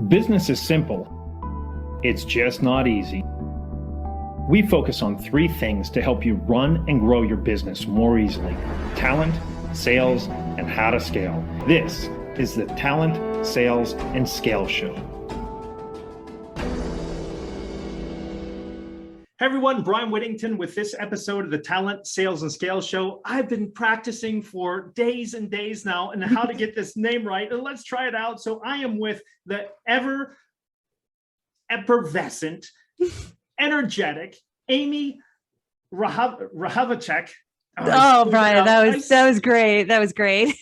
Business is simple. It's just not easy. We focus on 3 things to help you run and grow your business more easily: talent, sales, and how to scale. This is the Talent, Sales, and Scale Show. Hey everyone, Bryan Whittington with this episode of the Talent, Sales, and Scale Show. I've been practicing for days and days now on how to get this name right, and let's try it out. So I am with the ever effervescent, energetic Amy Hrehovcik. Oh, Bryan, that was great. That was great.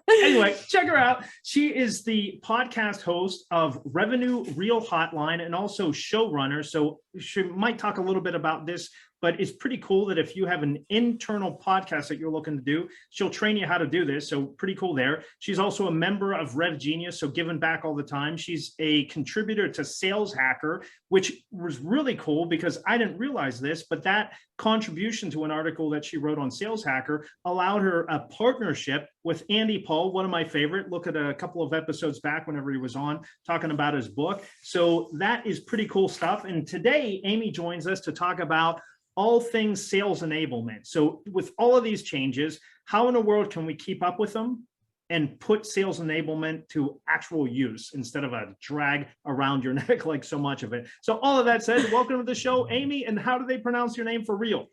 Anyway, check her out. She is the podcast host of Revenue Real Hotline and also showrunner. So she might talk a little bit about this, but it's pretty cool that if you have an internal podcast that you're looking to do, she'll train you how to do this. So pretty cool there. She's also a member of Rev Genius, so giving back all the time. She's a contributor to Sales Hacker, which was really cool because I didn't realize this, but that contribution to an article that she wrote on Sales Hacker allowed her a partnership with Andy Paul, one of my favorite. Look at a couple of episodes back whenever he was on talking about his book. So that is pretty cool stuff. And today, Amy joins us to talk about all things sales enablement. So with all of these changes, how in the world can we keep up with them and put sales enablement to actual use instead of a drag around your neck like so much of it? So all of that said, welcome to the show, Amy. And how do they pronounce your name for real?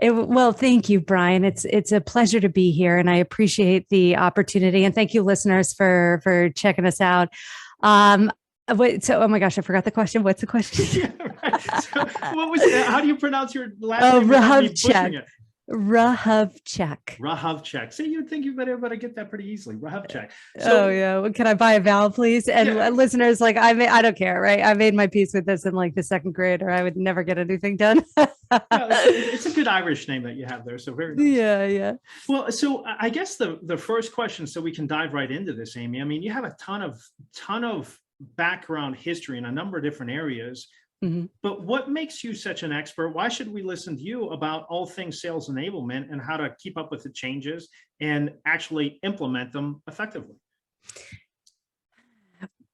Well, thank you, Bryan. It's a pleasure to be here, and I appreciate the opportunity. And thank you, listeners, for checking us out. Oh my gosh, I forgot the question. What's the question? Yeah, right. So how do you pronounce your last name? Hrehovcik. Hrehovcik. See, you'd think you better get that pretty easily. Hrehovcik. So, yeah. Can I buy a vowel, please? And listeners, I don't care, right? I made my peace with this in like the 2nd grade, or I would never get anything done. It's a good Irish name that you have there. So very nice. Yeah. Well, so I guess the first question, so we can dive right into this, Amy. I mean, you have a ton of background history in a number of different areas. Mm-hmm. But what makes you such an expert? Why should we listen to you about all things sales enablement and how to keep up with the changes and actually implement them effectively?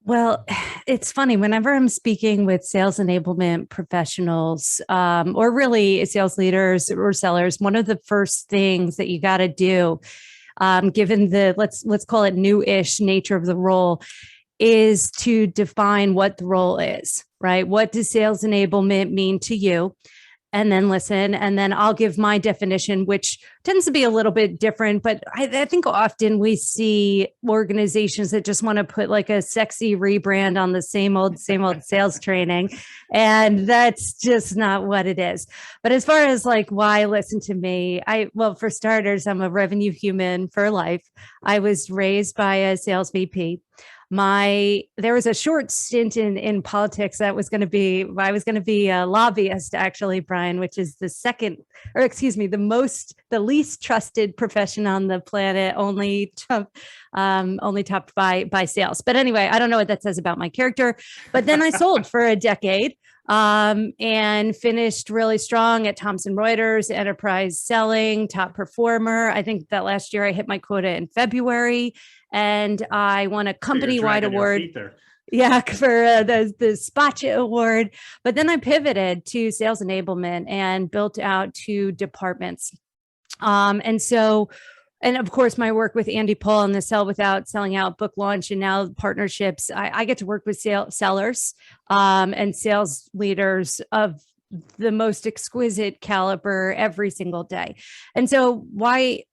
Well, it's funny. Whenever I'm speaking with sales enablement professionals, or really sales leaders or sellers, one of the first things that you got to do, given the let's call it new-ish nature of the role, is to define what the role is, right? What does sales enablement mean to you? And then listen, and then I'll give my definition, which tends to be a little bit different. But I think often we see organizations that just want to put like a sexy rebrand on the same old sales training. And that's just not what it is. But as far as like why listen to me, well, for starters, I'm a revenue human for life. I was raised by a sales VP. There was a short stint in politics that I was going to be a lobbyist, actually, Bryan, which is the least trusted profession on the planet, only topped by sales. But anyway, I don't know what that says about my character, but then I sold for a decade, and finished really strong at Thomson Reuters, enterprise selling, top performer. I think that last year I hit my quota in February. And I won a company-wide award. Yeah, for the Spacha Award. But then I pivoted to sales enablement and built out 2 departments. And of course, my work with Andy Paul on the Sell Without Selling Out book launch, and now partnerships, I get to work with sellers and sales leaders of the most exquisite caliber every single day. And so why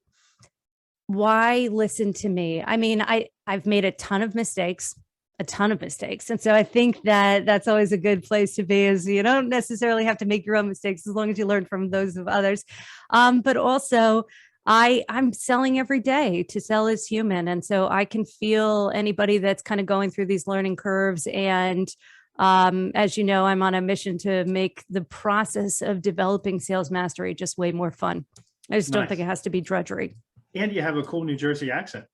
listen to me? I mean, I've made a ton of mistakes. And so I think that that's always a good place to be, is you don't necessarily have to make your own mistakes as long as you learn from those of others. But also I'm selling every day. To sell is human. And so I can feel anybody that's kind of going through these learning curves. And as you know, I'm on a mission to make the process of developing sales mastery just way more fun. I just don't think it has to be drudgery. And you have a cool New Jersey accent.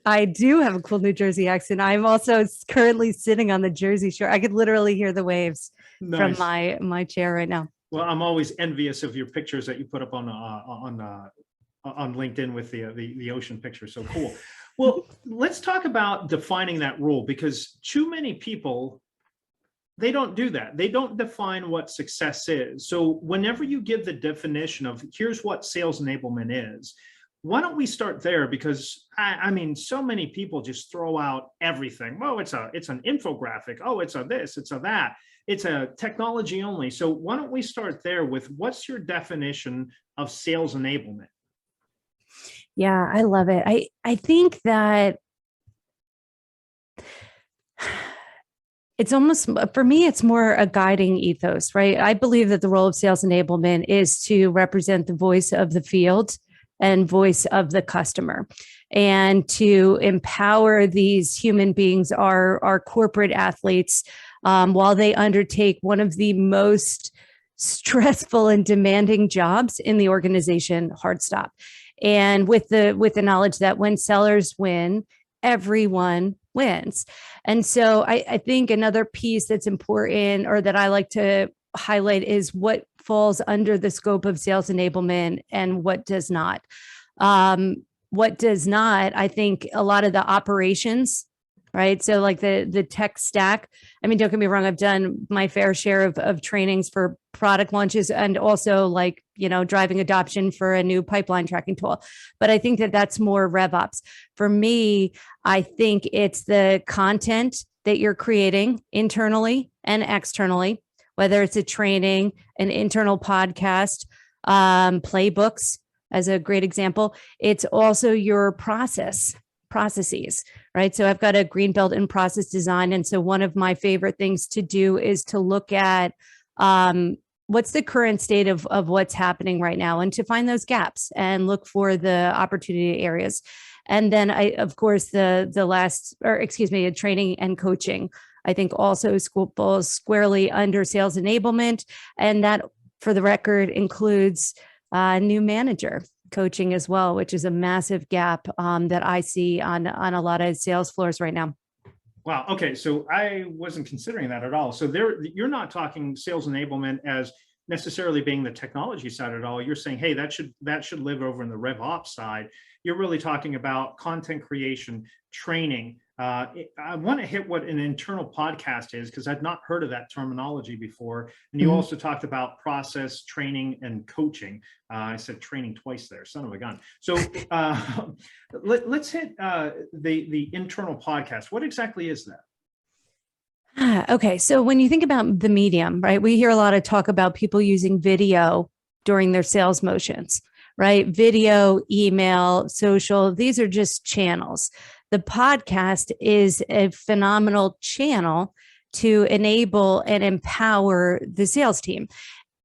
I do have a cool New Jersey accent. I'm also currently sitting on the Jersey Shore. I could literally hear the waves from my chair right now. Well, I'm always envious of your pictures that you put up on LinkedIn with the ocean picture. So cool. Well, let's talk about defining that role, because too many people, they don't do that. They don't define what success is. So whenever you give the definition of here's what sales enablement is, why don't we start there? Because I mean, so many people just throw out everything. Oh, it's an infographic. Oh, it's a this, it's a that. It's a technology only. So why don't we start there with what's your definition of sales enablement? Yeah, I love it. I think that it's almost, for me, it's more a guiding ethos, right? I believe that the role of sales enablement is to represent the voice of the field and voice of the customer, and to empower these human beings, our corporate athletes, while they undertake one of the most stressful and demanding jobs in the organization, hard stop. And with the knowledge that when sellers win, everyone wins. And so I think another piece that's important, or that I like to highlight, is what falls under the scope of sales enablement and what does not. What does not, I think a lot of the operations, right? So like the tech stack, I mean, don't get me wrong, I've done my fair share of trainings for product launches, and also like, driving adoption for a new pipeline tracking tool. But I think that that's more RevOps. For me, I think it's the content that you're creating internally and externally, whether it's a training, an internal podcast, playbooks as a great example. It's also your processes, right? So I've got a green belt in process design. And so one of my favorite things to do is to look at what's the current state of what's happening right now, and to find those gaps and look for the opportunity areas. And then of course, the training and coaching, I think also falls squarely under sales enablement. And that, for the record, includes new manager coaching as well, which is a massive gap that I see on a lot of sales floors right now. Wow. Okay. So I wasn't considering that at all. So you're not talking sales enablement as necessarily being the technology side at all. You're saying, hey, that should live over in the RevOps side. You're really talking about content creation, training. I want to hit what an internal podcast is, because I've not heard of that terminology before. And you also talked about process, training, and coaching. I said training twice there, son of a gun. So let's hit the internal podcast. What exactly is that? Okay, so when you think about the medium, right, we hear a lot of talk about people using video during their sales motions, right? Video, email, social, these are just channels. The podcast is a phenomenal channel to enable and empower the sales team.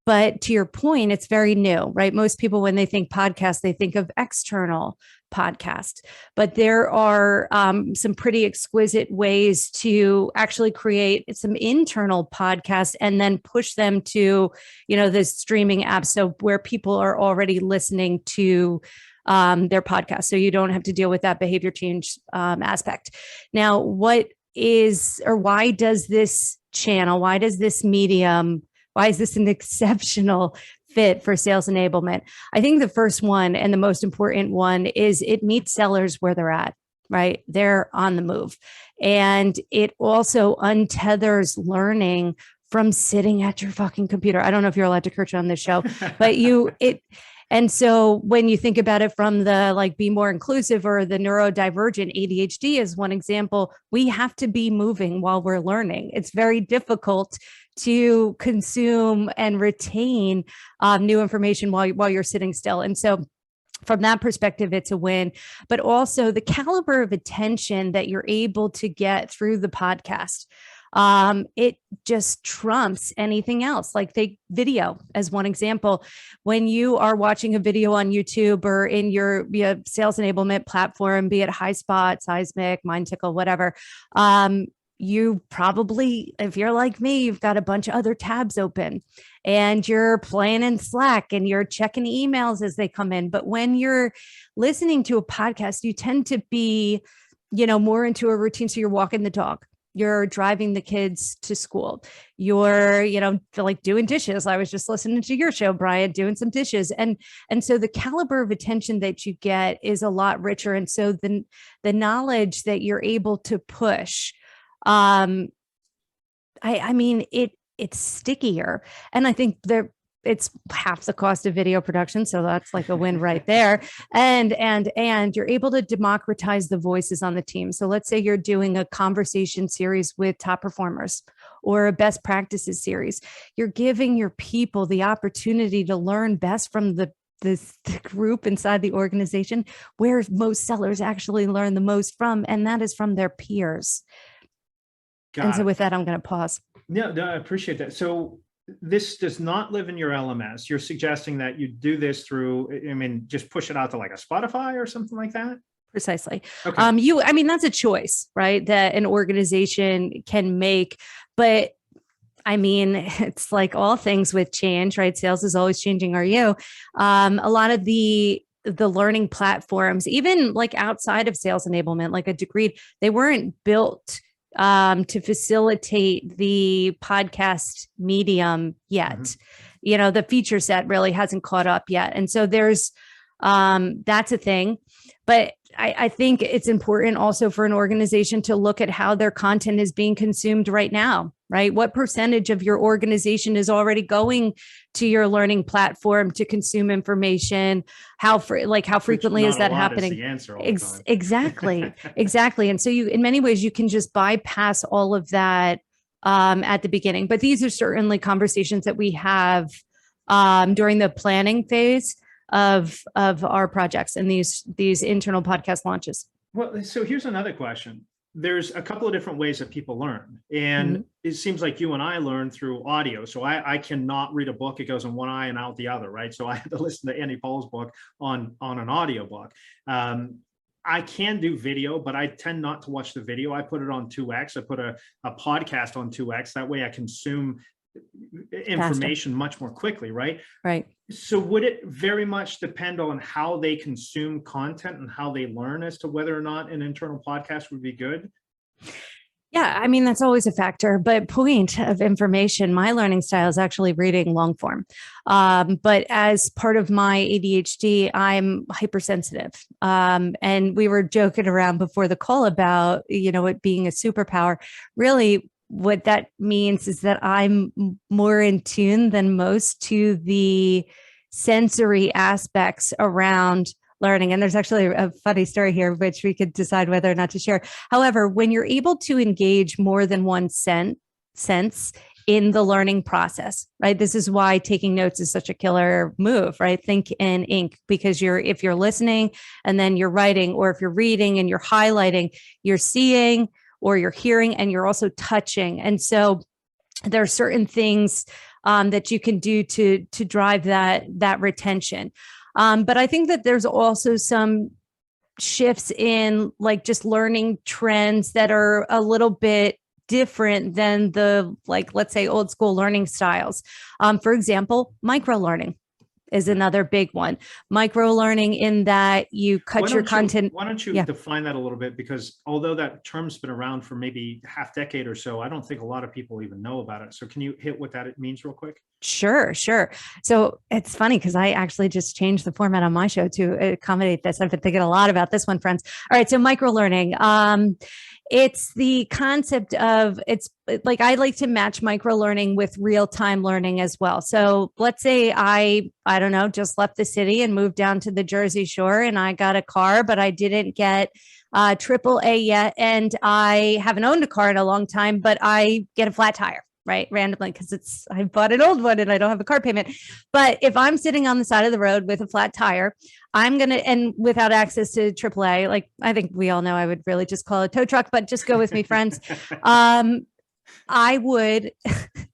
But to your point, it's very new, right? Most people, when they think podcast, they think of external podcast, but there are some pretty exquisite ways to actually create some internal podcasts and then push them to, the streaming apps. So where people are already listening to their podcast. So you don't have to deal with that behavior change aspect. Now, why does this channel, why does this medium, why is this an exceptional fit for sales enablement? I think the first one, and the most important one, is it meets sellers where they're at, right? They're on the move. And it also untethers learning from sitting at your fucking computer. I don't know if you're allowed to curse on this show, but and so when you think about it from the be more inclusive or the neurodivergent, ADHD is one example, we have to be moving while we're learning. It's very difficult to consume and retain new information while you're sitting still. And so from that perspective, it's a win, but also the caliber of attention that you're able to get through the podcast. It just trumps anything else. Like take video as one example. When you are watching a video on YouTube or in your sales enablement platform, be it HighSpot, Seismic, MindTickle, whatever, you probably, if you're like me, you've got a bunch of other tabs open and you're playing in Slack and you're checking emails as they come in. But when you're listening to a podcast, you tend to be, more into a routine. So you're walking the dog. You're driving the kids to school. You're, like doing dishes. I was just listening to your show, Bryan, doing some dishes. And so the caliber of attention that you get is a lot richer. And so the knowledge that you're able to push, I mean, it's stickier. And I think it's half the cost of video production. So that's like a win right there. And you're able to democratize the voices on the team. So let's say you're doing a conversation series with top performers or a best practices series. You're giving your people the opportunity to learn best from the group inside the organization, where most sellers actually learn the most from, and that is from their peers. So with that, I'm going to pause. No, I appreciate that. So this does not live in your LMS. You're suggesting that you do this through, just push it out to like a Spotify or something like that? Precisely. Okay. That's a choice, right? That an organization can make, but it's like all things with change, right? Sales is always changing. Are you? A lot of the learning platforms, even like outside of sales enablement, like a Degree, they weren't built to facilitate the podcast medium yet. Mm-hmm. The feature set really hasn't caught up yet. And so there's, that's a thing. But I think it's important also for an organization to look at how their content is being consumed right now, right? What percentage of your organization is already going to your learning platform to consume information? How frequently is that happening? Is the answer all the time. Exactly. And so in many ways, you can just bypass all of that at the beginning. But these are certainly conversations that we have during the planning phase of our projects and these internal podcast launches. Well, so here's another question. There's a couple of different ways that people learn. And mm-hmm. It seems like you and I learn through audio. So I cannot read a book. It goes in one eye and out the other, right? So I had to listen to Andy Paul's book on an audio book. I can do video, but I tend not to watch the video. I put it on 2X. I put a podcast on 2X. That way I consume information much more quickly, right? Right. So would it very much depend on how they consume content and how they learn as to whether or not an internal podcast would be good? Yeah, that's always a factor, but point of information, my learning style is actually reading long form. But as part of my ADHD, I'm hypersensitive. And we were joking around before the call about, it being a superpower. Really, what that means is that I'm more in tune than most to the sensory aspects around learning. And there's actually a funny story here, which we could decide whether or not to share. However, when you're able to engage more than one sense in the learning process, right? This is why taking notes is such a killer move, right? Think in ink, because if you're listening and then you're writing, or if you're reading and you're highlighting, you're seeing or you're hearing and you're also touching. And so there are certain things that you can do to drive that retention. But I think that there's also some shifts in like just learning trends that are a little bit different than let's say old school learning styles. For example, microlearning is another big one. Microlearning in that you cut your content. Why don't you define that a little bit? Because although that term's been around for maybe half decade or so, I don't think a lot of people even know about it. So can you hit what that means real quick? Sure. So it's funny because I actually just changed the format on my show to accommodate this. I've been thinking a lot about this one, friends. All right. So microlearning. It's the concept of, it's like, I like to match microlearning with real-time learning as well. So let's say I don't know, just left the city and moved down to the Jersey Shore, and I got a car, but I didn't get AAA yet. And I haven't owned a car in a long time, but I get a flat tire, right? Randomly, because I bought an old one and I don't have a car payment. But if I'm sitting on the side of the road with a flat tire, and without access to AAA, like I think we all know, I would really just call a tow truck, but just go with me, friends. I would,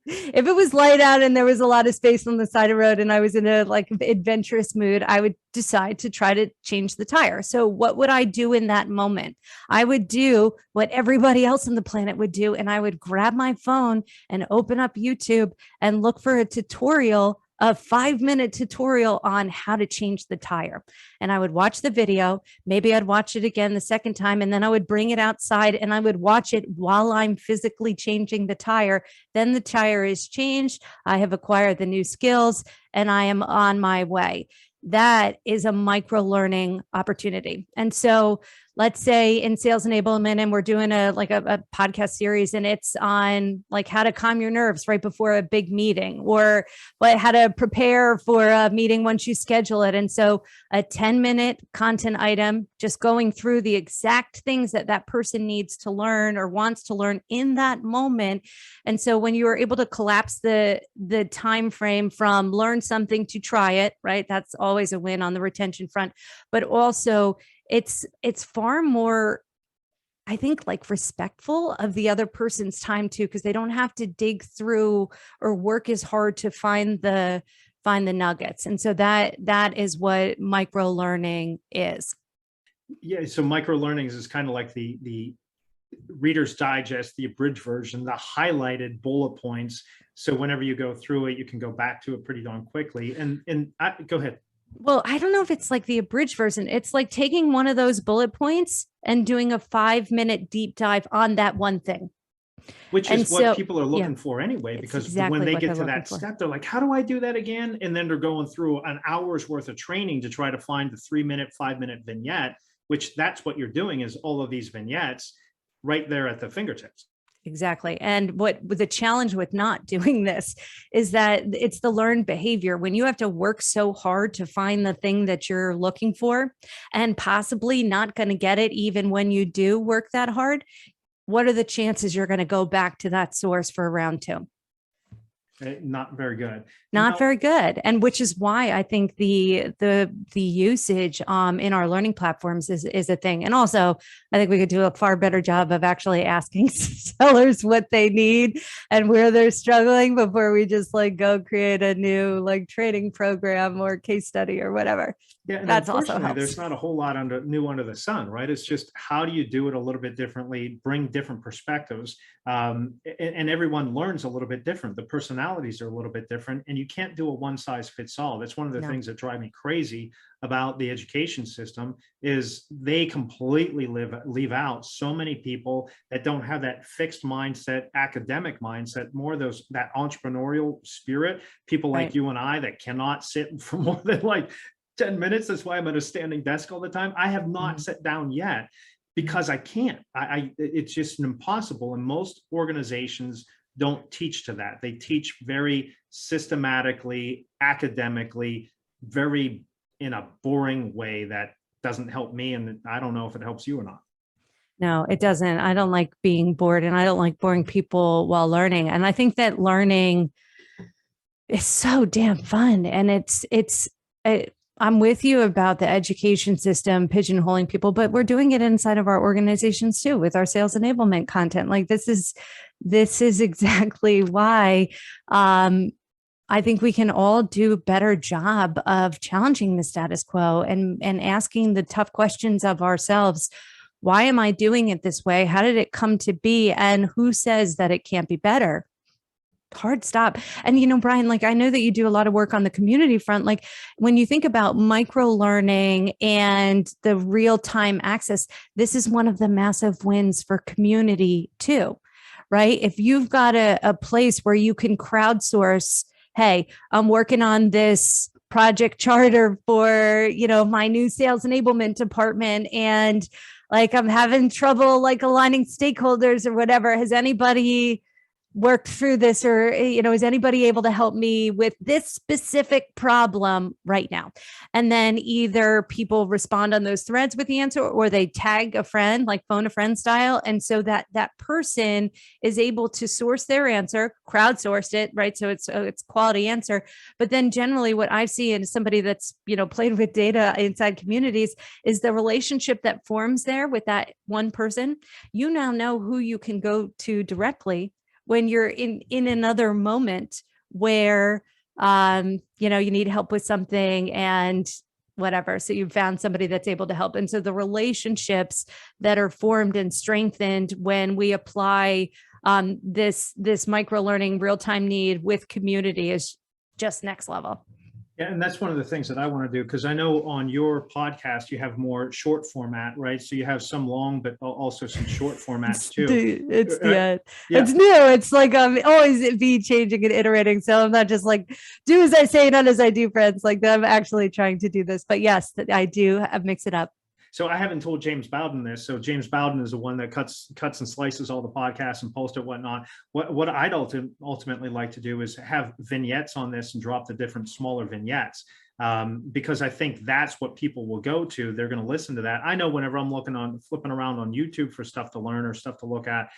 if it was light out and there was a lot of space on the side of the road and I was in a like adventurous mood, I would decide to try to change the tire. So what would I do in that moment? I would do what everybody else on the planet would do. And I would grab my phone and open up YouTube and look for a tutorial a 5-minute tutorial on how to change the tire. And I would watch the video. Maybe I'd watch it again the second time, and then I would bring it outside and I would watch it while I'm physically changing the tire. Then the tire is changed. I have acquired the new skills and I am on my way. That is a micro learning opportunity. And so let's say in sales enablement, and we're doing a podcast series, and it's on like how to calm your nerves right before a big meeting, or how to prepare for a meeting once you schedule it. And so a 10-minute content item, just going through the exact things that that person needs to learn or wants to learn in that moment. And so when you are able to collapse the time frame from learn something to try it, right? That's always a win on the retention front, but also it's far more, I think, like respectful of the other person's time too, because they don't have to dig through or work as hard to find the nuggets. And so that is what micro learning is. Yeah. So micro learnings is kind of like the Reader's Digest, the abridged version, the highlighted bullet points. So whenever you go through it, you can go back to it pretty darn quickly. Go ahead. Well, I don't know if it's like the abridged version. It's like taking one of those bullet points and doing a 5-minute deep dive on that one thing. Which is what people are looking for anyway, because exactly when they get to that step, they're like, how do I do that again? And then they're going through an hour's worth of training to try to find the 3-minute, 5-minute vignette, which that's what you're doing, is all of these vignettes right there at the fingertips. Exactly. And what the challenge with not doing this is that it's the learned behavior. When you have to work so hard to find the thing that you're looking for and possibly not going to get it, even when you do work that hard, what are the chances you're going to go back to that source for round 2? Not very good. Not very good. And which is why I think the usage in our learning platforms is a thing. And also, I think we could do a far better job of actually asking sellers what they need and where they're struggling before we just like go create a new like training program or case study or whatever. Yeah, and that's unfortunately, there's not a whole lot new under the sun, right? It's just how do you do it a little bit differently, bring different perspectives, and everyone learns a little bit different. The personalities are a little bit different, and you can't do a one size fits all. That's one of the things that drive me crazy about the education system, is they completely leave out so many people that don't have that fixed mindset, academic mindset, more that entrepreneurial spirit. People like you and I that cannot sit for more than like 10 minutes. That's why I'm at a standing desk all the time. I have not sat down yet because I can't. It's just impossible. And most organizations don't teach to that. They teach very systematically, academically, very in a boring way that doesn't help me. And I don't know if it helps you or not. No, it doesn't. I don't like being bored, and I don't like boring people while learning. And I think that learning is so damn fun. And I'm with you about the education system pigeonholing people, but we're doing it inside of our organizations too with our sales enablement content. Like this is exactly why I think we can all do a better job of challenging the status quo and asking the tough questions of ourselves. Why am I doing it this way? How did it come to be? And who says that it can't be better? Hard stop. And, Bryan, like, I know that you do a lot of work on the community front. Like when you think about micro learning and the real-time access, this is one of the massive wins for community too, right? If you've got a place where you can crowdsource, hey, I'm working on this project charter for, my new sales enablement department, and like, I'm having trouble like aligning stakeholders or whatever. Has anybody worked through this, or is anybody able to help me with this specific problem right now? And then either people respond on those threads with the answer, or they tag a friend, like phone a friend style. And so that person is able to source their answer, crowdsourced it, right? So it's quality answer. But then generally what I see in somebody that's played with data inside communities is the relationship that forms there with that one person. You now know who you can go to directly when you're in another moment where, you need help with something and whatever. So you've found somebody that's able to help. And so the relationships that are formed and strengthened when we apply this micro learning real-time need with community is just next level. Yeah, and that's one of the things that I want to do, because I know on your podcast you have more short format, right? So you have some long, but also some short formats too. It's new. It's like I'm always be changing and iterating. So I'm not just like do as I say, not as I do, friends. Like I'm actually trying to do this. But yes, I do mix it up. So I haven't told James Bowden this. So James Bowden is the one that cuts and slices all the podcasts and posts it, whatnot. What I'd ultimately like to do is have vignettes on this and drop the different smaller vignettes, because I think that's what people will go to. They're going to listen to that. I know whenever I'm flipping around on YouTube for stuff to learn or stuff to look at,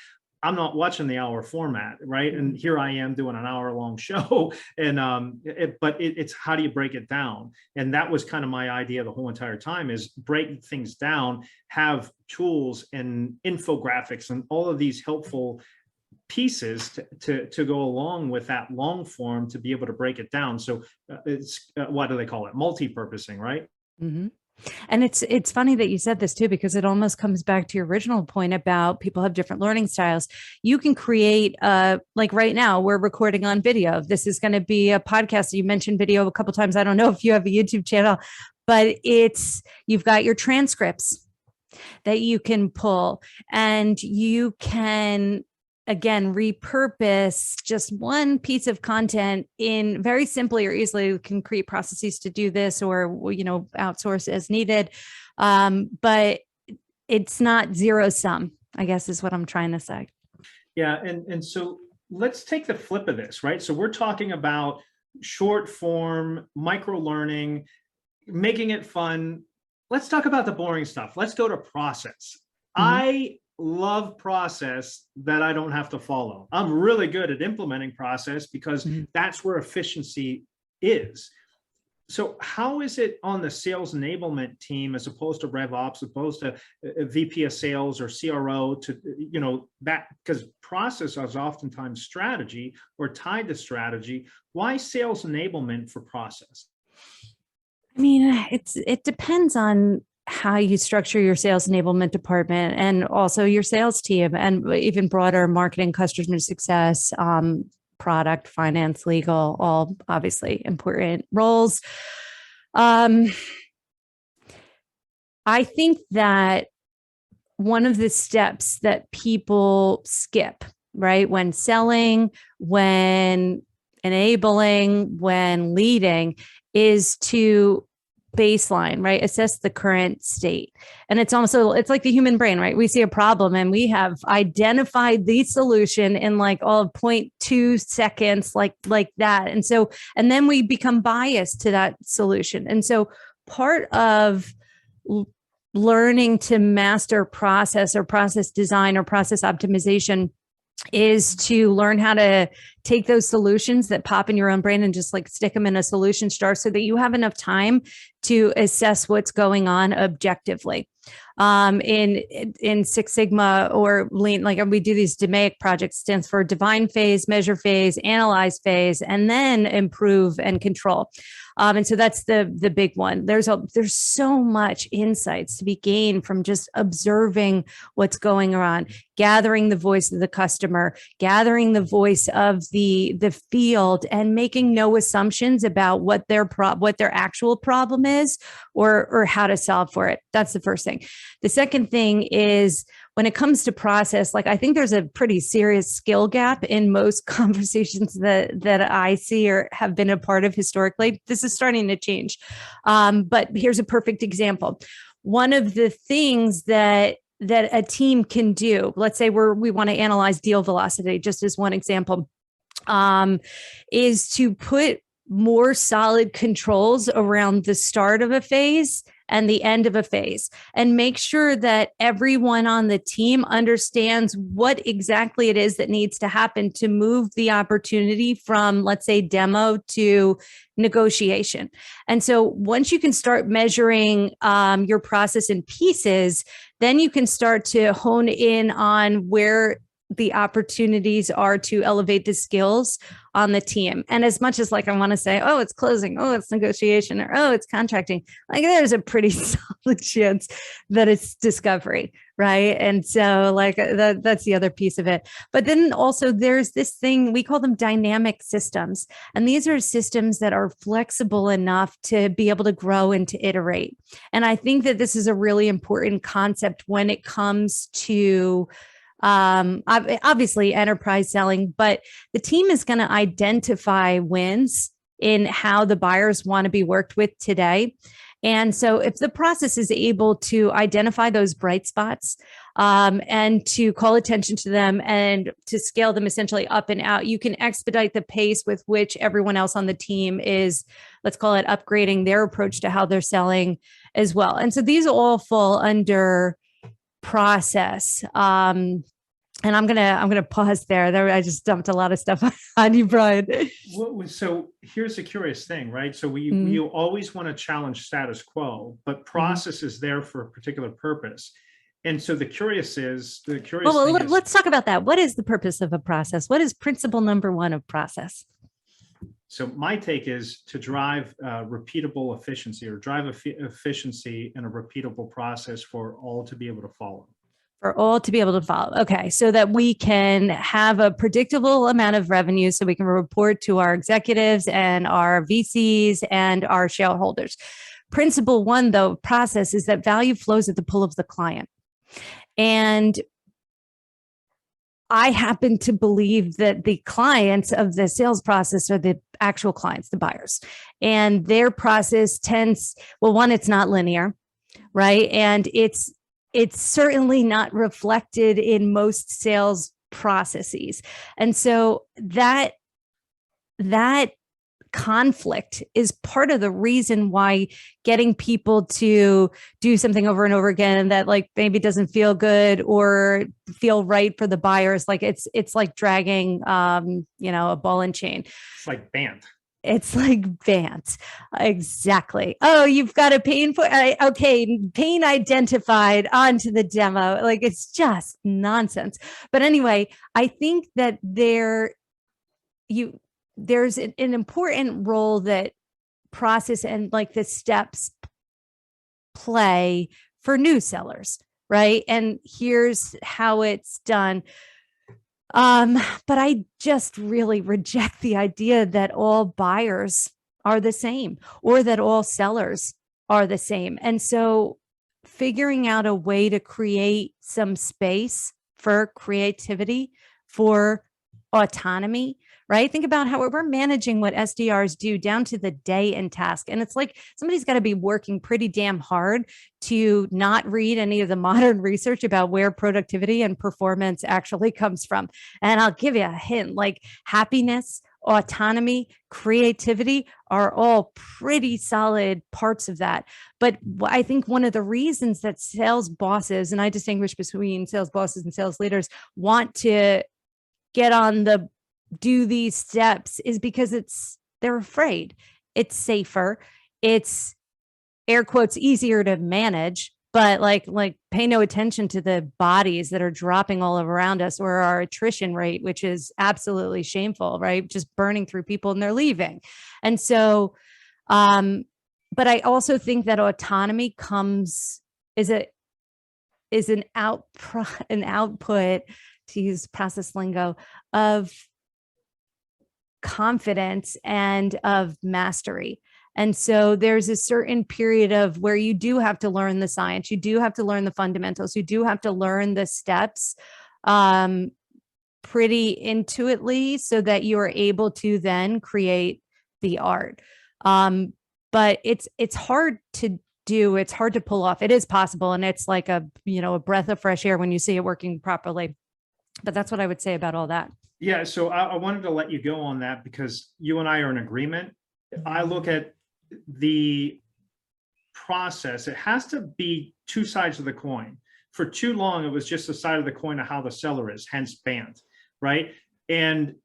I'm not watching the hour format, right? And here I am doing an hour-long show, and it's how do you break it down? And that was kind of my idea the whole entire time, is break things down, have tools and infographics and all of these helpful pieces to go along with that long form to be able to break it down. So it's what do they call it? Multipurposing, right? Mm-hmm. And it's funny that you said this too, because it almost comes back to your original point about people have different learning styles. You can create like right now we're recording on video. This is going to be a podcast. You mentioned video a couple of times. I don't know if you have a YouTube channel, but you've got your transcripts that you can pull, and you can again repurpose just one piece of content in very simply or easily. We can create processes to do this, or outsource as needed, but it's not zero sum, I guess is what I'm trying to say. Yeah, and so let's take the flip of this, right? So we're talking about short form micro learning, making it fun. Let's talk about the boring stuff. Let's go to process. I love process that I don't have to follow. I'm really good at implementing process because that's where efficiency is. So how is it on the sales enablement team as opposed to RevOps, opposed to a VP of sales or CRO to, that, because process is oftentimes strategy or tied to strategy. Why sales enablement for process? I mean, it depends on how you structure your sales enablement department and also your sales team, and even broader marketing, customer success, product, finance, legal, all obviously important roles. I think that one of the steps that people skip, right, when selling, when enabling, when leading, is to baseline, right? Assess the current state. And it's like the human brain, right? We see a problem and we have identified the solution in like 0.2 seconds, like that. And then we become biased to that solution. And so part of learning to master process or process design or process optimization is to learn how to take those solutions that pop in your own brain and just like stick them in a solution jar so that you have enough time to assess what's going on objectively. In Six Sigma or Lean, like we do these DMAIC projects, stands for define phase, measure phase, analyze phase, and then improve and control. And so that's the big one. There's so much insights to be gained from just observing what's going on, gathering the voice of the customer, gathering the voice of the field, and making no assumptions about what their actual problem is or how to solve for it. That's the first thing. The second thing is, when it comes to process, like I think there's a pretty serious skill gap in most conversations that I see or have been a part of historically. This is starting to change. But here's a perfect example. One of the things that a team can do, let's say we want to analyze deal velocity, just as one example, is to put more solid controls around the start of a phase and the end of a phase, and make sure that everyone on the team understands what exactly it is that needs to happen to move the opportunity from, let's say, demo to negotiation. And so once you can start measuring your process in pieces, then you can start to hone in on where the opportunities are to elevate the skills on the team. And as much as like I want to say, oh, it's closing, oh, it's negotiation, or oh, it's contracting, like there's a pretty solid chance that it's discovery, right? And so like that's the other piece of it. But then also there's this thing, we call them dynamic systems. And these are systems that are flexible enough to be able to grow and to iterate. And I think that this is a really important concept when it comes to obviously enterprise selling, but the team is going to identify wins in how the buyers want to be worked with today. And so if the process is able to identify those bright spots and to call attention to them and to scale them essentially up and out, you can expedite the pace with which everyone else on the team is, let's call it, upgrading their approach to how they're selling as well. And so these all fall under process. And I'm gonna pause there. I just dumped a lot of stuff on you, Bryan. So here's a curious thing, right? So you always want to challenge status quo, but process is there for a particular purpose. And so let's talk about that. What is the purpose of a process? What is principle number one of process? So my take is to drive repeatable efficiency, or drive efficiency in a repeatable process for all to be able to follow. For all to be able to follow. Okay. So that we can have a predictable amount of revenue so we can report to our executives and our VCs and our shareholders. Principle one, though, process is that value flows at the pull of the client. And I happen to believe that the clients of the sales process are the actual clients, the buyers. And their process tends, well, one, it's not linear, right? And it's certainly not reflected in most sales processes. And so that conflict is part of the reason why getting people to do something over and over again that like maybe doesn't feel good or feel right for the buyers, like it's like dragging a ball and chain. It's like band. It's like Vance. Exactly. Oh, you've got a pain point. Okay. Pain identified onto the demo. Like it's just nonsense. But anyway, I think that there's an important role that process and like the steps play for new sellers. Right. And here's how it's done. But I just really reject the idea that all buyers are the same or that all sellers are the same. And so figuring out a way to create some space for creativity, for autonomy, right? Think about how we're managing what SDRs do down to the day and task. And it's like somebody's got to be working pretty damn hard to not read any of the modern research about where productivity and performance actually comes from. And I'll give you a hint, like happiness, autonomy, creativity are all pretty solid parts of that. But I think one of the reasons that sales bosses, and I distinguish between sales bosses and sales leaders, want to get on the do these steps is because they're afraid. It's safer. It's air quotes easier to manage, but like pay no attention to the bodies that are dropping all around us, or our attrition rate, which is absolutely shameful, right? Just burning through people and they're leaving. And so, but I also think that autonomy is an output, to use process lingo, of confidence and of mastery. And so there's a certain period of where you do have to learn the science, you do have to learn the fundamentals, you do have to learn the steps pretty intuitively so that you are able to then create the art. But it's hard to do, it's hard to pull off. It is possible. And it's like a breath of fresh air when you see it working properly. But that's what I would say about all that. Yeah, so I wanted to let you go on that because you and I are in agreement. I look at the process, it has to be two sides of the coin. For too long, it was just the side of the coin of how the seller is, hence banned, right? And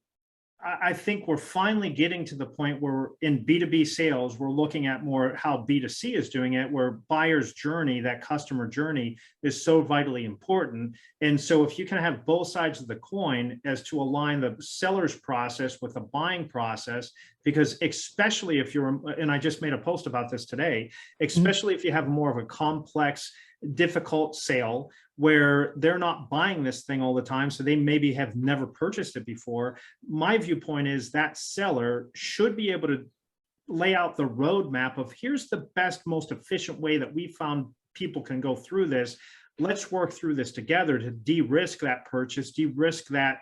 I think we're finally getting to the point where in B2B sales, we're looking at more how B2C is doing it, where buyer's journey, that customer journey, is so vitally important. And so if you can have both sides of the coin as to align the seller's process with the buying process, because especially if you're, and I just made a post about this today, especially if you have more of a complex, difficult sale where they're not buying this thing all the time, so they maybe have never purchased it before. My viewpoint is that seller should be able to lay out the roadmap of here's the best, most efficient way that we found people can go through this. Let's work through this together to de-risk that purchase, de-risk that,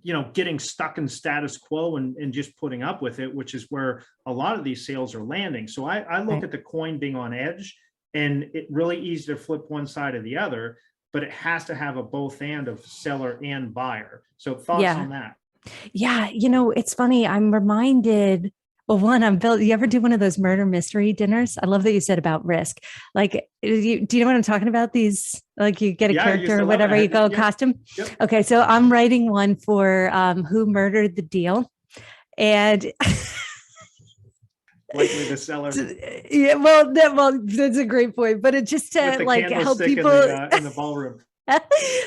you know, getting stuck in status quo and just putting up with it, which is where a lot of these sales are landing. So I look at the coin being on edge, and it really easy to flip one side or the other, but it has to have a both and of seller and buyer. So thoughts on that? Yeah. You know, it's funny. I'm reminded, well, one, you ever do one of those murder mystery dinners? I love that you said about risk. Like, do you know what I'm talking about? These, like you get a character or whatever, you go costume. Yep. Okay. So I'm writing one for Who Murdered the Deal. And likely the seller. Yeah, well, that's a great point. But it just to like help people in the ballroom,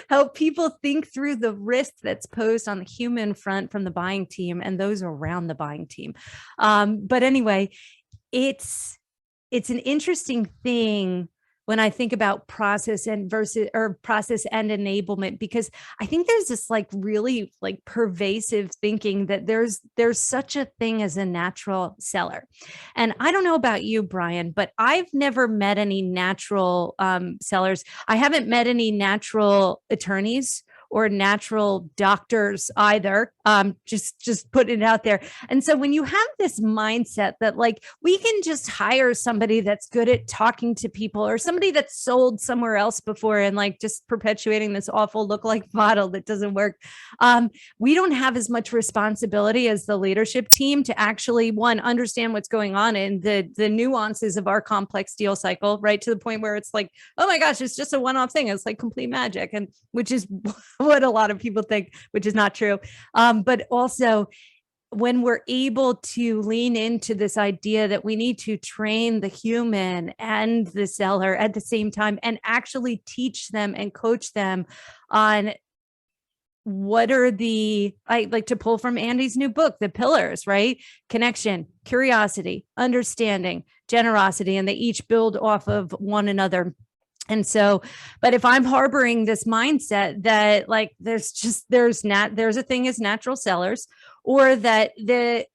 help people think through the risk that's posed on the human front from the buying team and those around the buying team. But anyway, it's an interesting thing when I think about process and enablement, because I think there's this like really like pervasive thinking that there's such a thing as a natural seller. And I don't know about you, Bryan, but I've never met any natural sellers. I haven't met any natural attorneys or natural doctors either. Just putting it out there. And so when you have this mindset that like, we can just hire somebody that's good at talking to people, or somebody that's sold somewhere else before and like just perpetuating this awful lookalike model that doesn't work. We don't have as much responsibility as the leadership team to actually, one, understand what's going on in the nuances of our complex deal cycle, right? To the point where it's like, oh my gosh, it's just a one-off thing. It's like complete magic. And which is what a lot of people think, which is not true. But also when we're able to lean into this idea that we need to train the human and the seller at the same time and actually teach them and coach them on what are I like to pull from Andy's new book, the pillars, right? Connection, curiosity, understanding, generosity, and they each build off of one another. And so, but if I'm harboring this mindset that like, there's a thing as natural sellers, or that the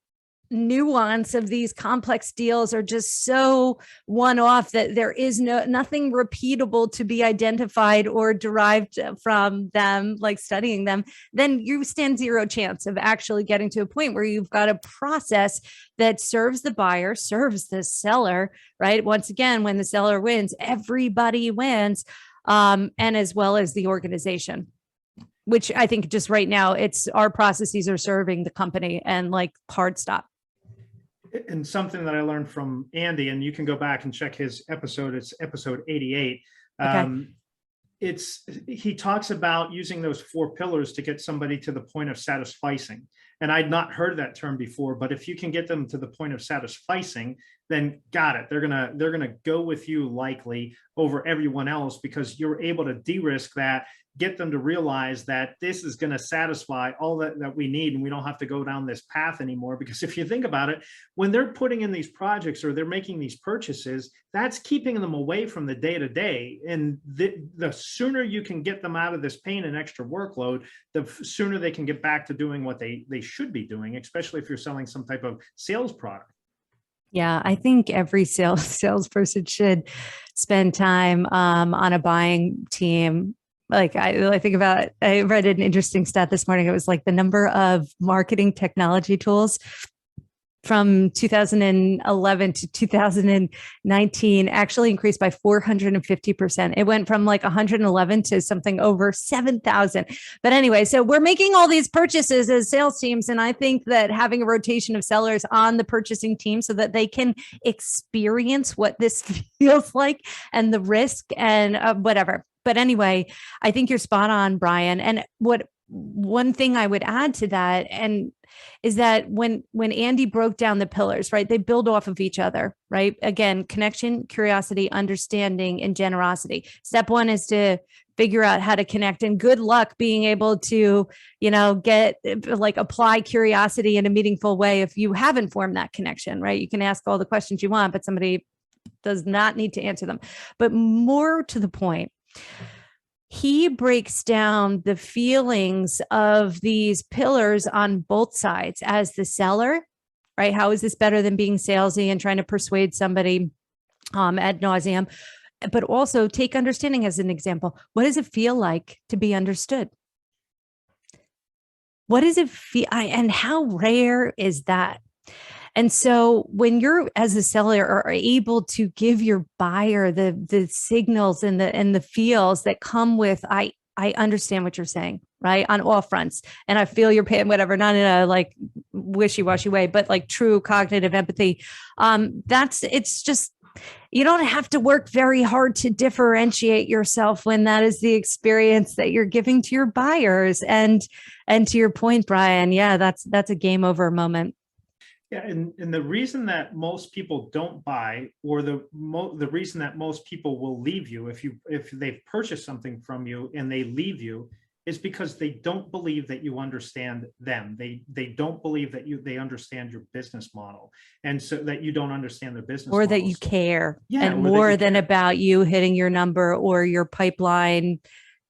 nuance of these complex deals are just so one-off that there is nothing repeatable to be identified or derived from them, like studying them, then you stand zero chance of actually getting to a point where you've got a process that serves the buyer, serves the seller, right? Once again, when the seller wins, everybody wins, and as well as the organization. Which I think just right now, it's our processes are serving the company and like hard stop. And something that I learned from Andy, and you can go back and check his episode, it's episode 88. Okay. He talks about using those 4 pillars to get somebody to the point of satisficing. And I'd not heard that term before, but if you can get them to the point of satisficing, then got it. They're gonna go with you likely over everyone else, because you're able to de-risk that, get them to realize that this is going to satisfy all that we need, and we don't have to go down this path anymore. Because if you think about it, when they're putting in these projects or they're making these purchases, that's keeping them away from the day-to-day. And the sooner you can get them out of this pain and extra workload, the sooner they can get back to doing what they should be doing, especially if you're selling some type of sales product. Yeah, I think every salesperson should spend time on a buying team. Like I think about, I read an interesting stat this morning. It was like the number of marketing technology tools from 2011 to 2019 actually increased by 450%. It went from like 111 to something over 7,000. But anyway, so we're making all these purchases as sales teams. And I think that having a rotation of sellers on the purchasing team so that they can experience what this feels like and the risk and whatever. But anyway, I think you're spot on, Bryan. And what one thing I would add to that, and is that when Andy broke down the pillars, right, they build off of each other, right? Again, connection, curiosity, understanding, and generosity. Step one is to figure out how to connect, and good luck being able to, get like apply curiosity in a meaningful way if you haven't formed that connection, right? You can ask all the questions you want, but somebody does not need to answer them. But more to the point, he breaks down the feelings of these pillars on both sides as the seller, right? How is this better than being salesy and trying to persuade somebody ad nauseum? But also take understanding as an example. What does it feel like to be understood? What does it feel? And how rare is that? And so when you're, as a seller, are able to give your buyer the signals and the feels that come with, I understand what you're saying, right? On all fronts. And I feel your pain, whatever, not in a like wishy-washy way, but like true cognitive empathy. It's just, you don't have to work very hard to differentiate yourself when that is the experience that you're giving to your buyers. And to your point, Bryan, yeah, that's a game over moment. Yeah, and the reason that most people don't buy, or the reason that most people will leave you if they've purchased something from you and they leave you, is because they don't believe that you understand them. They don't believe that they understand your business model, and so that you don't understand their business or model. That you care, yeah, and more than about you hitting your number or your pipeline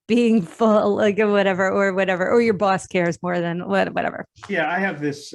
being full, like whatever, or your boss cares more than whatever. Yeah, I have this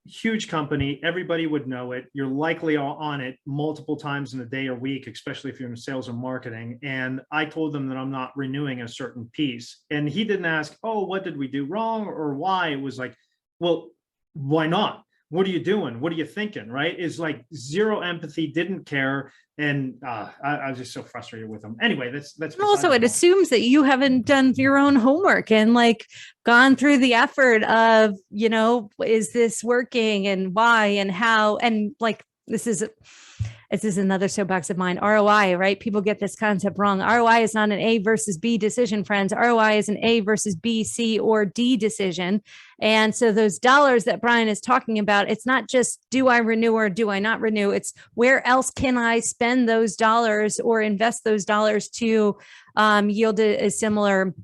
huge company. Everybody would know it. You're likely on it multiple times in a day or week, especially if you're in sales or marketing. And I told them that I'm not renewing a certain piece. And he didn't ask, oh, what did we do wrong or why? It was like, well, why not? What are you doing? What are you thinking? Right? It's like zero empathy, didn't care. And I was just so frustrated with them. Anyway, that's also, it assumes that you haven't done your own homework and like gone through the effort of, is this working and why and how? And like, this is another soapbox of mine. ROI, right? People get this concept wrong. ROI is not an A versus B decision, friends. ROI is an A versus B, C, or D decision. And so those dollars that Bryan is talking about, it's not just do I renew or do I not renew? It's where else can I spend those dollars or invest those dollars to yield a similar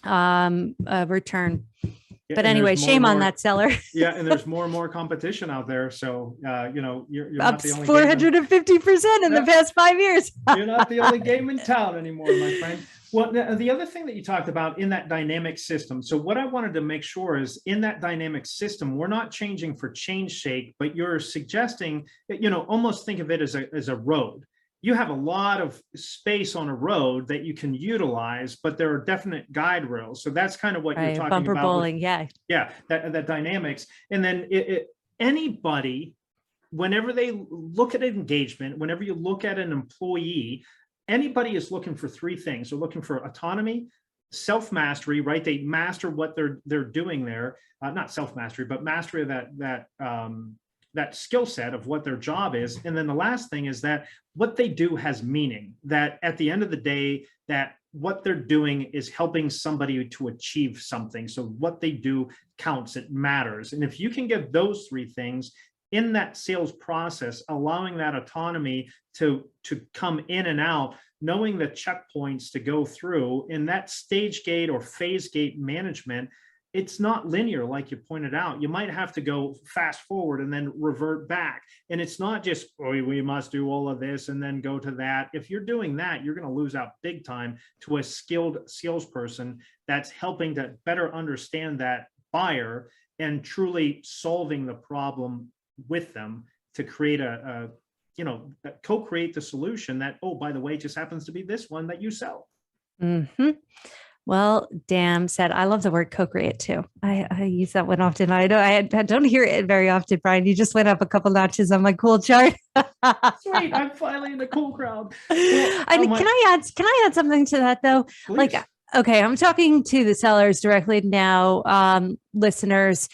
return. Yeah, but anyway, shame on that seller. Yeah, and there's more and more competition out there. So, you're not the only 450% in the past 5 years. You're not the only game in town anymore, my friend. Well, the other thing that you talked about in that dynamic system. So what I wanted to make sure is in that dynamic system, we're not changing for change sake, but you're suggesting that, almost think of it as a road. You have a lot of space on a road that you can utilize, but there are definite guide rails. So that's kind of what you're talking bumper about. Bowling, yeah. Yeah, that dynamics. And then anybody, whenever they look at engagement, whenever you look at an employee, anybody is looking for three things. They're looking for autonomy, self-mastery, right? They master what they're doing there. Not self-mastery, but mastery of that skill set of what their job is. And then the last thing is that what they do has meaning, that at the end of the day, that what they're doing is helping somebody to achieve something. So what they do counts, it matters. And if you can get those three things in that sales process, allowing that autonomy to come in and out, knowing the checkpoints to go through in that stage gate or phase gate management, it's not linear, like you pointed out. You might have to go fast forward and then revert back. And it's not just, oh, we must do all of this and then go to that. If you're doing that, you're going to lose out big time to a skilled salesperson that's helping to better understand that buyer and truly solving the problem with them to create co-create the solution that, oh, by the way, just happens to be this one that you sell. Mm-hmm. Well, damn said. I love the word co-create too. I use that one often. I know I don't hear it very often, Bryan. You just went up a couple notches on my cool chart. Sweet, I'm finally in the cool crowd. Well, can I add something to that though? Please. Like, okay, I'm talking to the sellers directly now, listeners.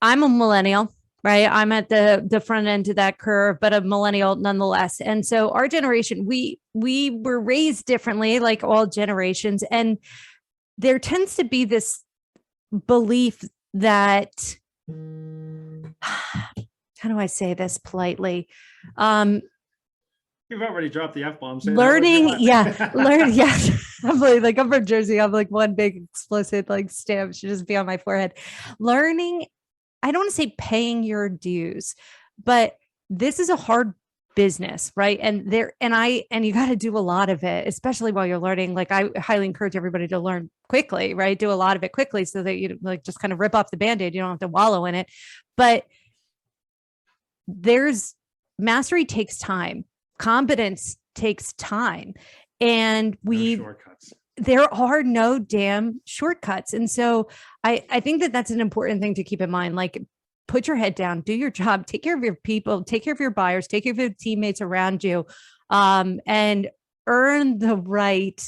I'm a millennial. Right. I'm at the front end of that curve, but a millennial nonetheless. And so our generation, we were raised differently, like all generations. And there tends to be this belief that, how do I say this politely? You've already dropped the F-bomb. Learning. Yeah. Learn. Yeah. I'm from Jersey. I'm like one big explicit like stamp should just be on my forehead. Learning. I don't want to say paying your dues, but this is a hard business, right? And you got to do a lot of it, especially while you're learning. Like I highly encourage everybody to learn quickly, right? Do a lot of it quickly so that you like just kind of rip off the Band-Aid. You don't have to wallow in it, but mastery takes time. Competence takes time. And there are no damn shortcuts. And so I think that that's an important thing to keep in mind. Like, put your head down, do your job, take care of your people, take care of your buyers, take care of your teammates around you, and earn the right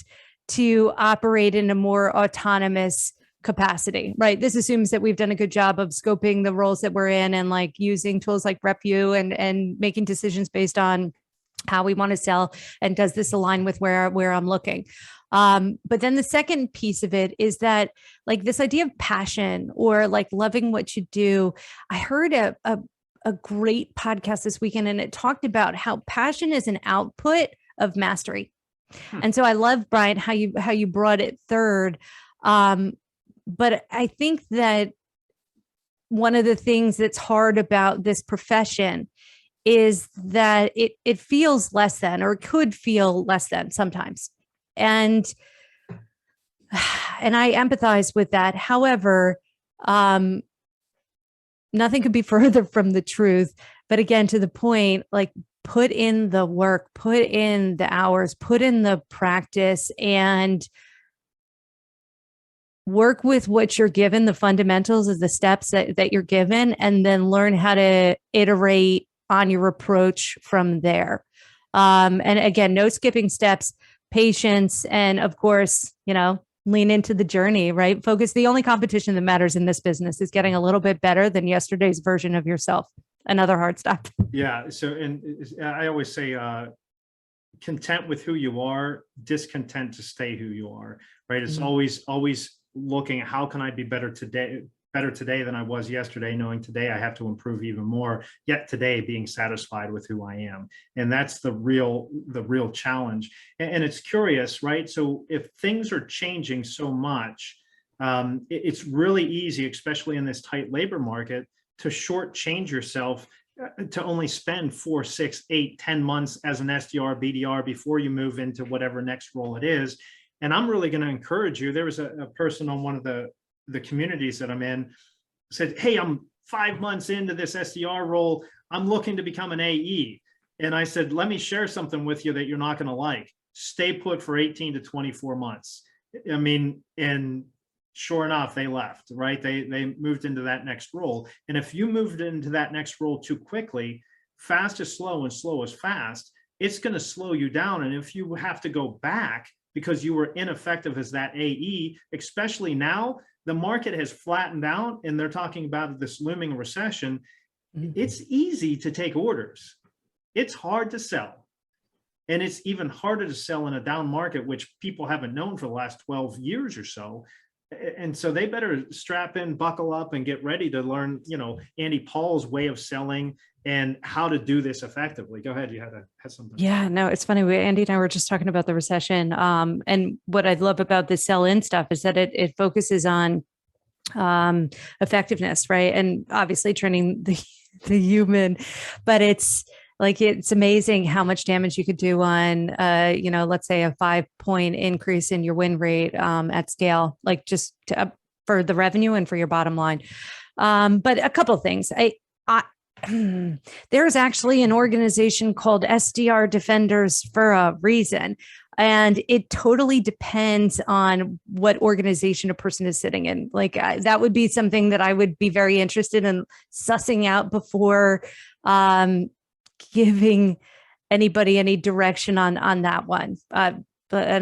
to operate in a more autonomous capacity, right? This assumes that we've done a good job of scoping the roles that we're in and like using tools like RepView and making decisions based on how we want to sell. And does this align with where I'm looking? But then the second piece of it is that like this idea of passion or like loving what you do. I heard a great podcast this weekend, and it talked about how passion is an output of mastery. And so I love, Bryan, how you brought it third. But I think that one of the things that's hard about this profession is that it feels less than, or could feel less than sometimes. And I empathize with that. However, nothing could be further from the truth. But again, to the point, like, put in the work, put in the hours, put in the practice, and work with what you're given, the fundamentals of the steps that you're given, and then learn how to iterate on your approach from there. And again, no skipping steps, patience, and of course, lean into the journey, right? Focus. The only competition that matters in this business is getting a little bit better than yesterday's version of yourself. Another hard stop. Yeah. So, and I always say, content with who you are, discontent to stay who you are, right? It's always looking, how can I be better today than I was yesterday, knowing today I have to improve even more, yet today being satisfied with who I am. And that's the real challenge. And it's curious, right? So if things are changing so much, it's really easy, especially in this tight labor market, to shortchange yourself, to only spend 4, 6, 8, 10 months as an SDR, BDR before you move into whatever next role it is. And I'm really going to encourage you. There was a person on one of the communities that I'm in, said, hey, I'm 5 months into this SDR role. I'm looking to become an AE. And I said, let me share something with you that you're not going to like. Stay put for 18 to 24 months. I mean, and sure enough, they left, right? They moved into that next role. And if you moved into that next role too quickly, fast is slow and slow is fast, it's going to slow you down. And if you have to go back because you were ineffective as that AE, especially now, the market has flattened out and they're talking about this looming recession. It's easy to take orders. It's hard to sell. And it's even harder to sell in a down market, which people haven't known for the last 12 years or so. And so they better strap in, buckle up, and get ready to learn, Andy Paul's way of selling and how to do this effectively. Go ahead. You had something. Yeah, no, it's funny. Andy and I were just talking about the recession. And what I love about the sell-in stuff is that it focuses on effectiveness, right? And obviously turning the human, but it's amazing how much damage you could do on, let's say a 5-point increase in your win rate at scale, like just for the revenue and for your bottom line. But a couple of things. There's actually an organization called SDR Defenders for a reason. And it totally depends on what organization a person is sitting in. Like that would be something that I would be very interested in sussing out before giving anybody any direction on that one. And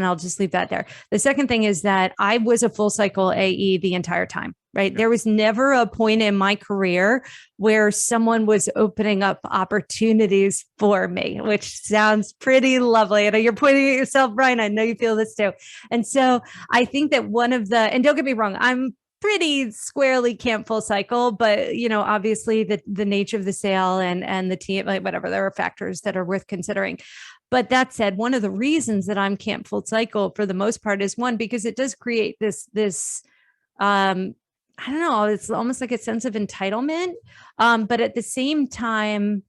I'll just leave that there. The second thing is that I was a full cycle AE the entire time, right? There was never a point in my career where someone was opening up opportunities for me, which sounds pretty lovely. And you're pointing at yourself, Bryan. I know you feel this too. And so I think that and don't get me wrong, I'm pretty squarely camp full cycle, but obviously the nature of the sale and the team, like whatever, there are factors that are worth considering. But that said, one of the reasons that I'm camp full cycle for the most part is one, because it does create this I don't know, it's almost like a sense of entitlement. But at the same time,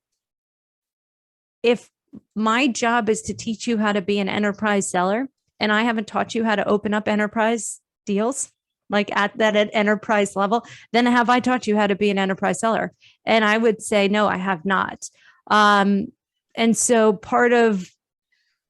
if my job is to teach you how to be an enterprise seller, and I haven't taught you how to open up enterprise deals, like at enterprise level, then have I taught you how to be an enterprise seller? And I would say, no, I have not. And so part of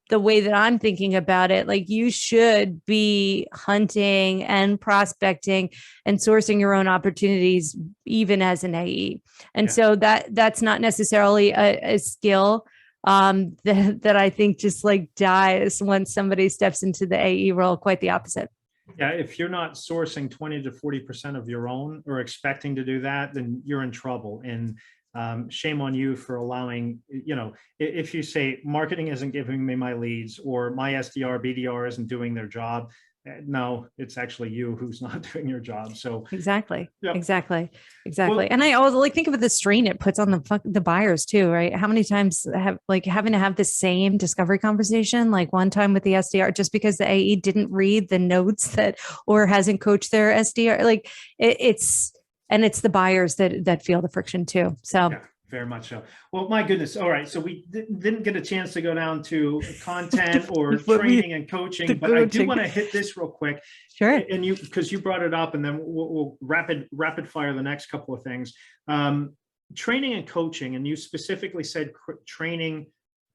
the way that I'm thinking about it, like you should be hunting and prospecting and sourcing your own opportunities, even as an AE. And so that's not necessarily a skill that I think just like dies once somebody steps into the AE role. Quite the opposite. Yeah, if you're not sourcing 20 to 40% of your own or expecting to do that, then you're in trouble. And shame on you for allowing, if you say marketing isn't giving me my leads or my SDR, BDR isn't doing their job. No, it's actually you who's not doing your job. So exactly. Well, And I always like think of the strain it puts on the buyers too, right? How many times have like having to have the same discovery conversation, like one time with the SDR, just because the AE didn't read the notes or hasn't coached their SDR, like it's the buyers that feel the friction too. So. Yeah. Very much so. Well, my goodness. All right. So we didn't get a chance to go down to content or training and coaching, but I do want to hit this real quick. Sure. And because you brought it up, and then we'll rapid fire the next couple of things. Training and coaching, and you specifically said training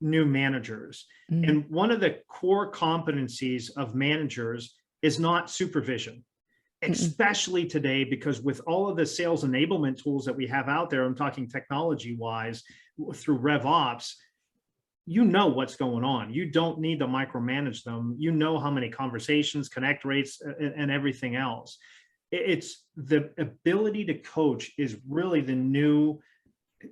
new managers. Mm. And one of the core competencies of managers is not supervision. Especially today, because with all of the sales enablement tools that we have out there, I'm talking technology wise through RevOps, you know what's going on. You don't need to micromanage them. You know how many conversations, connect rates, and everything else. It's the ability to coach is really the new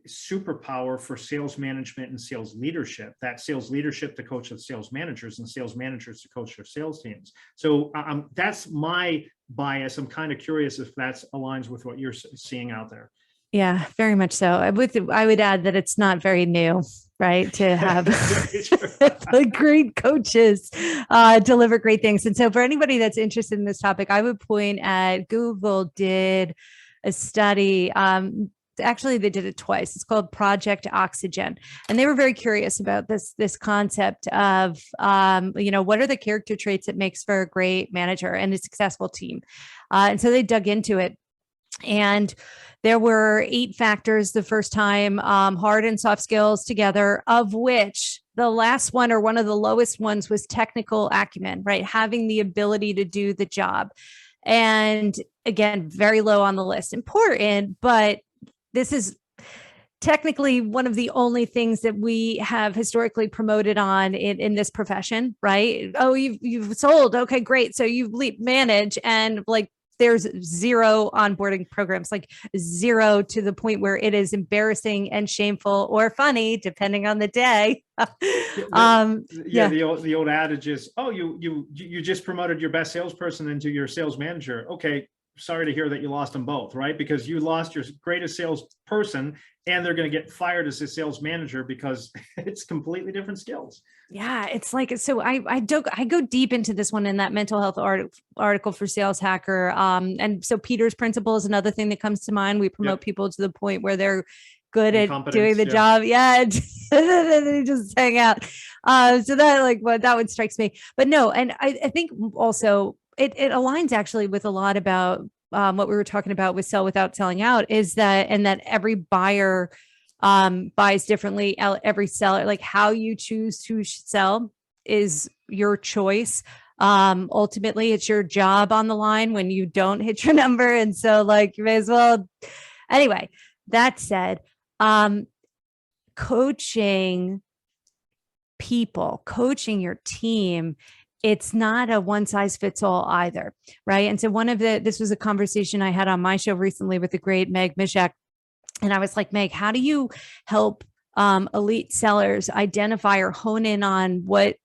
superpower for sales management and sales leadership. That sales leadership to coach the sales managers and sales managers to coach their sales teams. So that's my bias. I'm kind of curious if that aligns with what you're seeing out there. Yeah, very much so. I would add that it's not very new, right? To have great coaches deliver great things. And so for anybody that's interested in this topic, I would point at Google did a study. Actually, they did it twice. It's called Project Oxygen. And they were very curious about this concept of, what are the character traits that makes for a great manager and a successful team? And so they dug into it. And there were 8 factors the first time, hard and soft skills together, of which the last one, or one of the lowest ones, was technical acumen, right? Having the ability to do the job. And again, very low on the list. Important, but this is technically one of the only things that we have historically promoted on in this profession, right? Oh, you've sold. Okay, great. So you manage, and like there's 0 onboarding programs, like 0 to the point where it is embarrassing and shameful or funny, depending on the day. The old adage is, oh, you just promoted your best salesperson into your sales manager. Okay. Sorry to hear that you lost them both, right? Because you lost your greatest salesperson, and they're going to get fired as a sales manager because it's completely different skills. Yeah, it's like, so I go deep into this one in that mental health article for Sales Hacker. And so Peter's principle is another thing that comes to mind. We promote people to the point where they're good at doing the job. Yeah. They just hang out. So that one strikes me. But no, and I think also, it aligns actually with a lot about what we were talking about with Sell Without Selling Out, is that every buyer buys differently. Every seller, like how you choose to sell is your choice. Ultimately, it's your job on the line when you don't hit your number. And so like you may as well. Anyway, that said, coaching people, coaching your team it's not a one size fits all either. Right. And so this was a conversation I had on my show recently with the great Meg Mishak. And I was like, Meg, how do you help elite sellers identify or hone in on what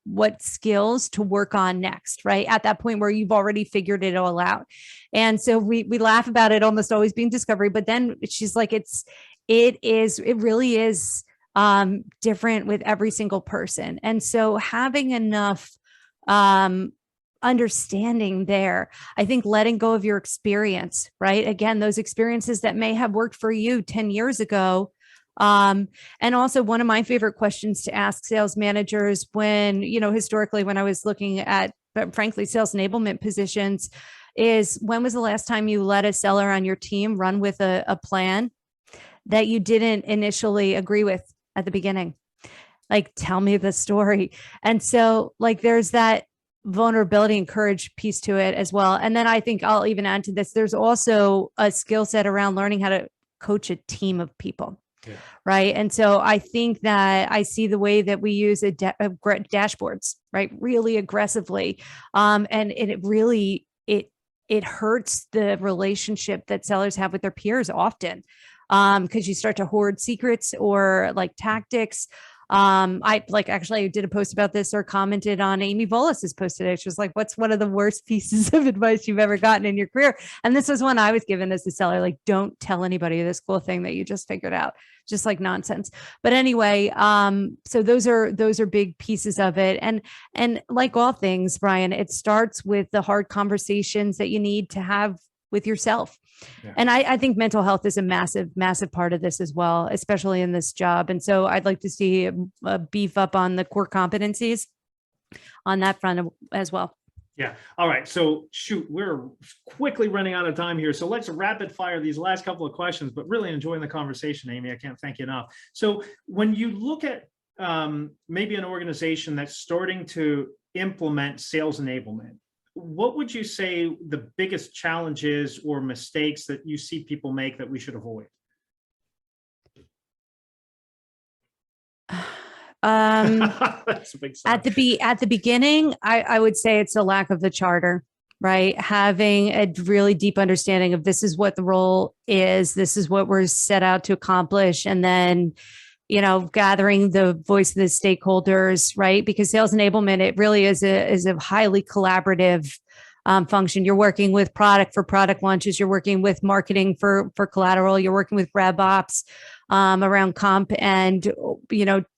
skills to work on next, right? At that point where you've already figured it all out. And so we laugh about it almost always being discovery, but then she's like, it really is different with every single person. And so having enough understanding there, I think letting go of your experience, right? Again, those experiences that may have worked for you 10 years ago. And also one of my favorite questions to ask sales managers when, historically, when I was looking at, but frankly, sales enablement positions is when was the last time you let a seller on your team run with a plan that you didn't initially agree with at the beginning? Like, tell me the story. And so like, there's that vulnerability and courage piece to it as well. And then I think I'll even add to this, there's also a skill set around learning how to coach a team of people. Yeah. Right. And so I think that I see the way that we use dashboards, right, really aggressively. And it really, it hurts the relationship that sellers have with their peers often. Because you start to hoard secrets or like tactics. I did a post about this or commented on Amy Volas's post today. She was like, what's one of the worst pieces of advice you've ever gotten in your career? And this was one I was given as a seller, like, don't tell anybody this cool thing that you just figured out, just like nonsense. But anyway, so those are big pieces of it. And like all things, Bryan, it starts with the hard conversations that you need to have with yourself. Yeah. And I think mental health is a massive, massive part of this as well, especially in this job. And so I'd like to see a beef up on the core competencies on that front as well. Yeah. All right. So shoot, we're quickly running out of time here. So let's rapid fire these last couple of questions, but really enjoying the conversation, Amy. I can't thank you enough. So when you look at maybe an organization that's starting to implement sales enablement, what would you say the biggest challenges or mistakes that you see people make that we should avoid? That's a big at the beginning, I would say it's a lack of the charter, right? Having a really deep understanding of this is what the role is, this is what we're set out to accomplish, and then gathering the voice of the stakeholders, right? Because sales enablement, it really is a highly collaborative function. You're working with product for product launches. You're working with marketing for collateral. You're working with rev ops around comp and,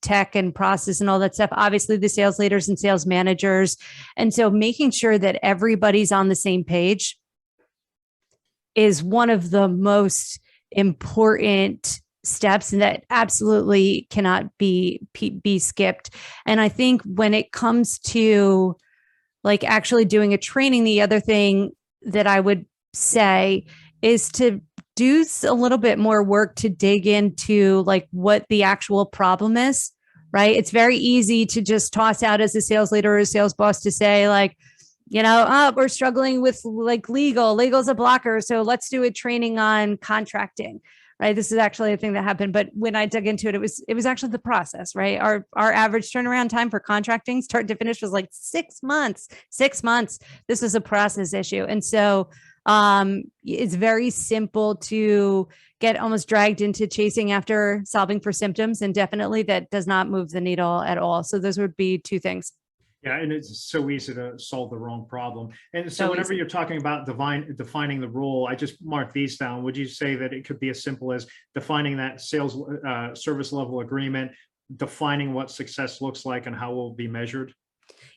tech and process and all that stuff. Obviously the sales leaders and sales managers. And so making sure that everybody's on the same page is one of the most important steps, and that absolutely cannot be skipped. And I think when it comes to like actually doing a training, the other thing that I would say is to do a little bit more work to dig into like what the actual problem is, right? It's very easy to just toss out as a sales leader or a sales boss to say like, we're struggling with like legal's a blocker. So let's do a training on contracting. Right. This is actually a thing that happened. But when I dug into it, it was actually the process, right? Our average turnaround time for contracting start to finish was like 6 months. 6 months. This is a process issue. And so it's very simple to get almost dragged into chasing after solving for symptoms. And definitely that does not move the needle at all. So those would be two things. Yeah, and it's so easy to solve the wrong problem. And so whenever you're talking about defining the role, I just mark these down. Would you say that it could be as simple as defining that sales service level agreement, defining what success looks like and how it will be measured?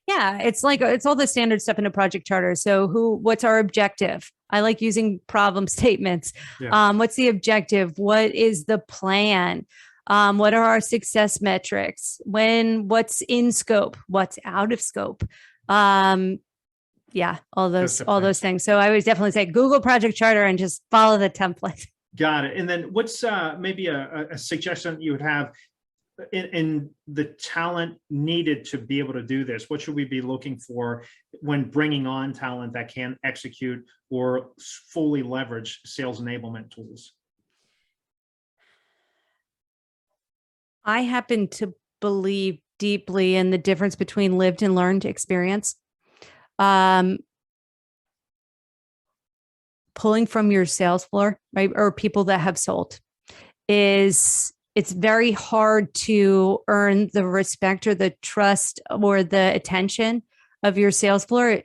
Yeah, it's all the standard stuff in a project charter. So what's our objective? I like using problem statements. Yeah. What's the objective? What is the plan? What are our success metrics? What's in scope? What's out of scope? Yeah, all those things. So I would definitely say Google Project Charter and just follow the template. Got it. And then what's maybe a suggestion you would have in the talent needed to be able to do this? What should we be looking for when bringing on talent that can execute or fully leverage sales enablement tools? I happen to believe deeply in the difference between lived and learned experience. pulling from your sales floor, right? Or people that have sold it's very hard to earn the respect or the trust or the attention of your sales floor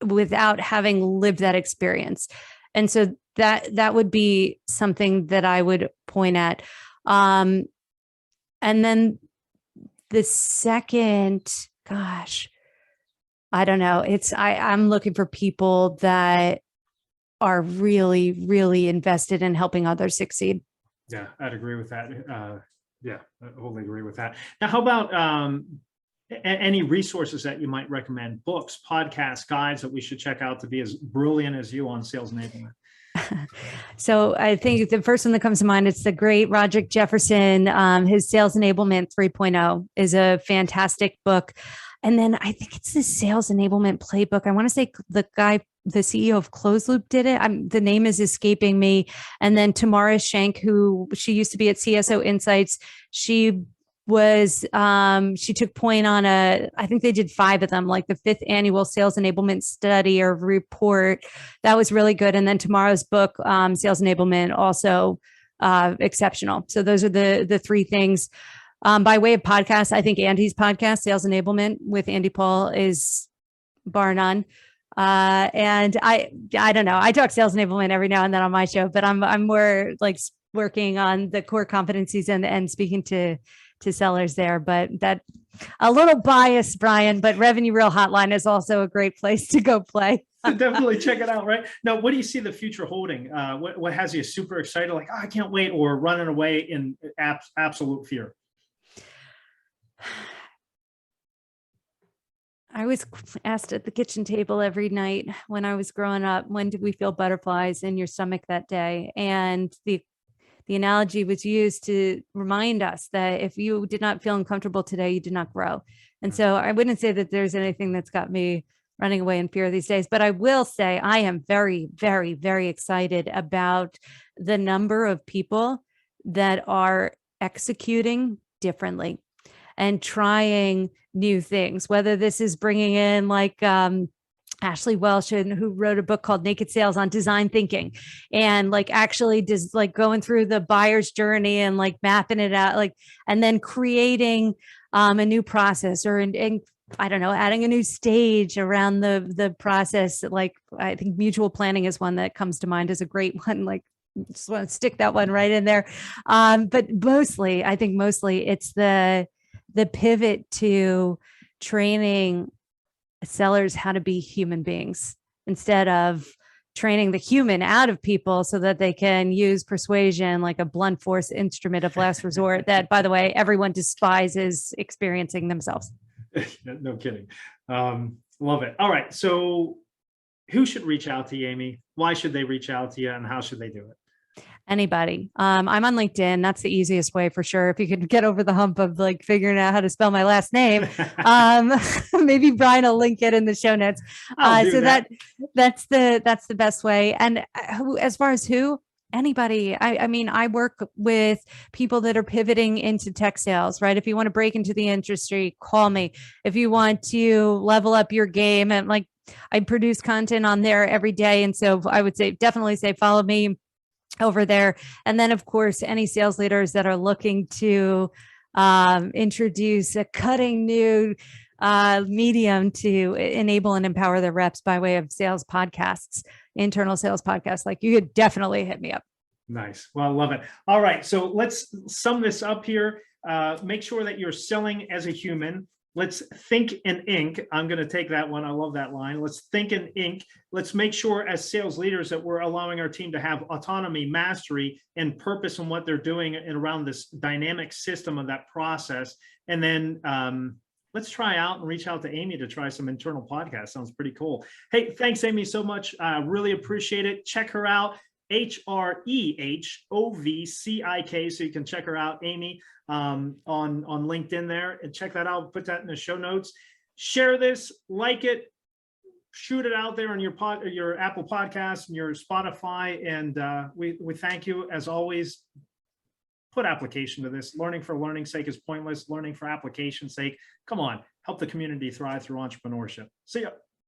without having lived that experience. And so that would be something that I would point at. And then the second, gosh, I don't know. I'm looking for people that are really, really invested in helping others succeed. Yeah, I'd agree with that. Yeah, I totally agree with that. Now, how about any resources that you might recommend? Books, podcasts, guides that we should check out to be as brilliant as you on sales enablement? So I think the first one that comes to mind, it's the great Roderick Jefferson. His Sales Enablement 3.0 is a fantastic book. And then I think it's the Sales Enablement Playbook. I want to say the CEO of Closed Loop did it. The name is escaping me. And then Tamara Schenk, who she used to be at CSO Insights. She took point on I think they did 5 of them, like the 5th annual sales enablement study or report. That was really good. And then tomorrow's book, Sales Enablement, also exceptional. So those are the 3 things. By way of podcast, I think Andy's podcast, Sales Enablement with Andy Paul, is bar none. And I don't know. I talk sales enablement every now and then on my show, but I'm more like working on the core competencies and speaking to sellers there. But that a little biased, Bryan, but Revenue Real Hotline is also a great place to go play. Definitely check it out. Right now, what do you see the future holding? What has you super excited? Like, oh, I can't wait, or running away in absolute fear? I was asked at the kitchen table every night when I was growing up, when did we feel butterflies in your stomach that day? And the analogy was used to remind us that if you did not feel uncomfortable today, you did not grow. And so I wouldn't say that there's anything that's got me running away in fear these days, but I will say I am very, very, very excited about the number of people that are executing differently and trying new things, whether this is bringing in like Ashley Welsh, who wrote a book called Naked Sales on design thinking, and like actually just like going through the buyer's journey and like mapping it out, like, and then creating a new process, or and I don't know, adding a new stage around the process. Like I think mutual planning is one that comes to mind as a great one. Like just want to stick that one right in there. But mostly it's the pivot to training sellers how to be human beings instead of training the human out of people so that they can use persuasion like a blunt force instrument of last resort that, by the way, everyone despises experiencing themselves. No kidding. Love it. All right. So who should reach out to you, Amy? Why should they reach out to you, and how should they do it? Anybody. I'm on LinkedIn. That's the easiest way for sure. If you could get over the hump of like figuring out how to spell my last name, maybe Bryan will link it in the show notes. So that's the best way. And as far as anybody, I mean, I work with people that are pivoting into tech sales, right? If you want to break into the industry, call me. If you want to level up your game, and like I produce content on there every day. And so I would definitely say, follow me over there. And then of course, any sales leaders that are looking to introduce a cutting new medium to enable and empower their reps by way of sales podcasts, internal sales podcasts, like you could definitely hit me up. Nice. Well, I love it. All right. So let's sum this up here. Make sure that you're selling as a human. Let's think in ink. I'm going to take that one. I love that line. Let's think in ink. Let's make sure as sales leaders that we're allowing our team to have autonomy, mastery, and purpose in what they're doing and around this dynamic system of that process. And then let's try out and reach out to Amy to try some internal podcasts. Sounds pretty cool. Hey, thanks, Amy, so much. Really appreciate it. Check her out. Hrehovcik. So you can check her out, Amy, on LinkedIn there, and check that out. Put that in the show notes. Share this, like it, shoot it out there on your Apple Podcasts and your Spotify. And we thank you as always. Put application to this. Learning for learning's sake is pointless. Learning for application's sake, come on, help the community thrive through entrepreneurship. See ya.